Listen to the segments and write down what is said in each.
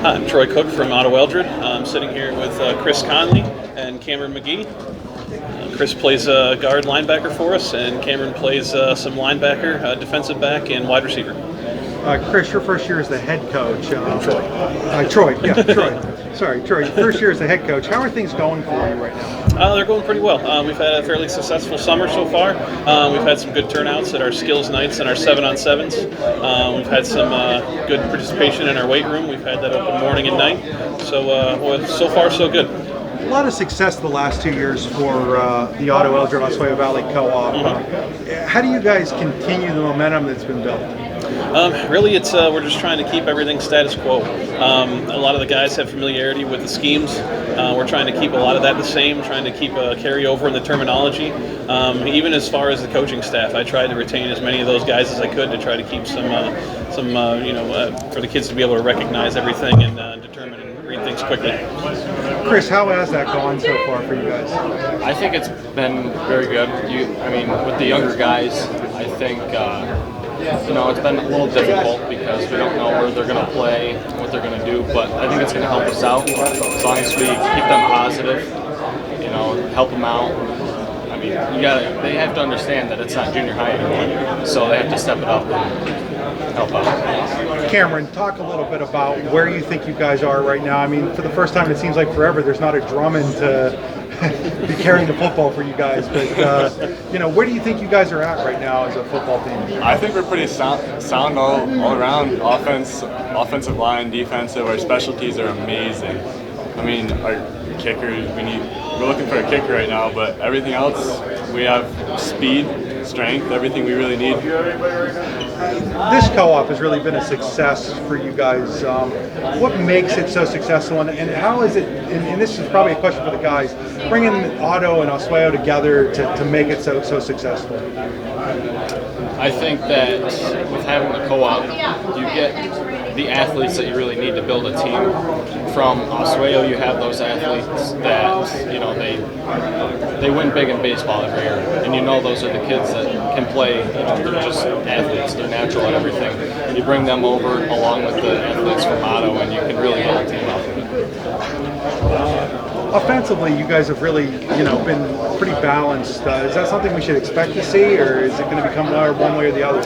Hi, I'm Troy Cook from Otto-Eldred. I'm sitting here with Chris Conley and Cameron McGee. Chris plays guard linebacker for us, and Cameron plays some linebacker, defensive back, and wide receiver. Chris, your first year as the head coach. Troy. Troy. Sorry, Troy. First year as the head coach. How are things going for you right now? They're going pretty well. We've had a fairly successful summer so far. We've had some good turnouts at our skills nights and our 7-on-7s. We've had some good participation in our weight room. We've had that open morning and night. So far so good. A lot of success the last 2 years for the Otto-Eldred Oswego Valley Co-op. How do you guys continue the momentum that's been built? Really, we're just trying to keep everything status quo. A lot of the guys have familiarity with the schemes. We're trying to keep a lot of that the same, trying to keep a carryover in the terminology. Even as far as the coaching staff, I tried to retain as many of those guys as I could to try to keep some for the kids to be able to recognize everything and determine and read things quickly. Chris, how has that gone so far for you guys? I think it's been very good. With the younger guys, I think it's been a little difficult because we don't know where they're going to play, what they're going to do. But I think it's going to help us out as long as we keep them positive. Help them out. They have to understand that it's not junior high anymore, so they have to step it up and help out. Cameron, talk a little bit about where you think you guys are right now. For the first time, it seems like forever, there's not a Drummond to be carrying the football for you guys. But, where do you think you guys are at right now as a football team? I think we're pretty sound all around. Offensive line, defensive, our specialties are amazing. Our kickers, we're looking for a kicker right now, but everything else, we have speed, strength, everything we really need. This co-op has really been a success for you guys. What makes it so successful, and how is it, and this is probably a question for the guys, bringing Otto and Oswego together to make it so successful? I think that with having the co-op, you get the athletes that you really need to build a team. From Oswego, you have those athletes that they win big in baseball every year, and those are the kids that can play. They're just athletes; they're natural at everything. And you bring them over along with the athletes from Otto, and you can really build a team out of it. Offensively, you guys have really, been pretty balanced. Is that something we should expect to see, or is it going to become one way or the other?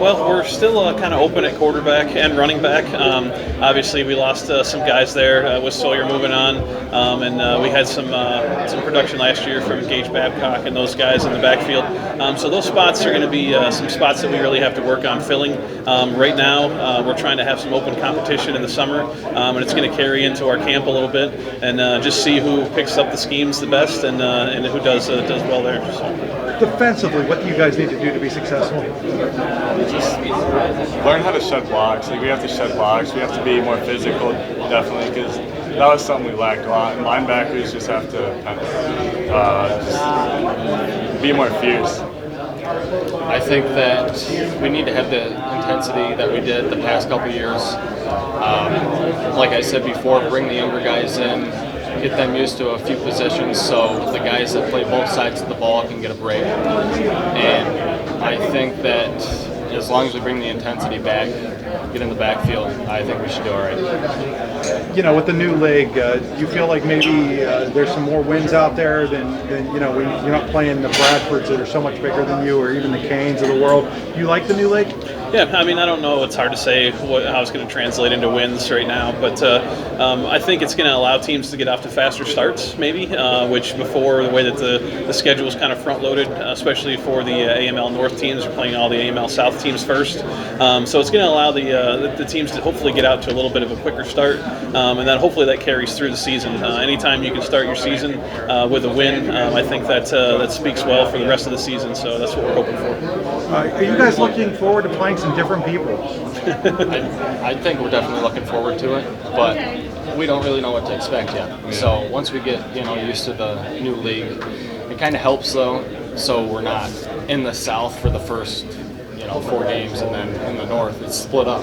Well, we're still kind of open at quarterback and running back. Obviously, we lost some guys there with Sawyer moving on, and we had some production last year from Gage Babcock and those guys in the backfield. So those spots are going to be some spots that we really have to work on filling. Right now, we're trying to have some open competition in the summer, and it's going to carry into our camp a little bit, and just see who picks up the schemes the best and who does well there. So. Defensively, what do you guys need to do to be successful? Just learn how to shed blocks. We have to shed blocks. We have to be more physical, definitely, because that was something we lacked a lot. Linebackers just have to just be more fierce. I think that we need to have the intensity that we did the past couple years. Like I said before, bring the younger guys in, get them used to a few positions so the guys that play both sides of the ball can get a break. And I think that as long as we bring the intensity back, get in the backfield, I think we should do all right. With the new league, do you feel like maybe there's some more wins out there than when you're not playing the Bradfords that are so much bigger than you, or even the Canes of the world? Do you like the new league? Yeah, I don't know. It's hard to say how it's going to translate into wins right now, but I think it's going to allow teams to get off to faster starts, maybe, which before, the way that the schedule is kind of front-loaded, especially for the AML North teams, are playing all the AML South teams first. So it's going to allow the teams to hopefully get out to a little bit of a quicker start, and then hopefully that carries through the season. Anytime you can start your season with a win, I think that speaks well for the rest of the season, so that's what we're hoping for. Are you guys looking forward to playing some different people? I think we're definitely looking forward to it, but we don't really know what to expect yet. So once we get used to the new league, it kind of helps though. So we're not in the South for the first 4 games, and then in the North it's split up.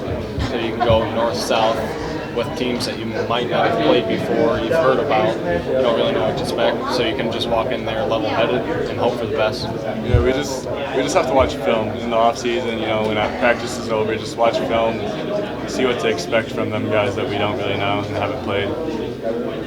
So you can go north-south with teams that you might not have played before, you've heard about, you don't really know what to expect, so you can just walk in there level-headed and hope for the best. We just have to watch film in the off season. When our practice is over, just watch film, see what to expect from them guys that we don't really know and haven't played.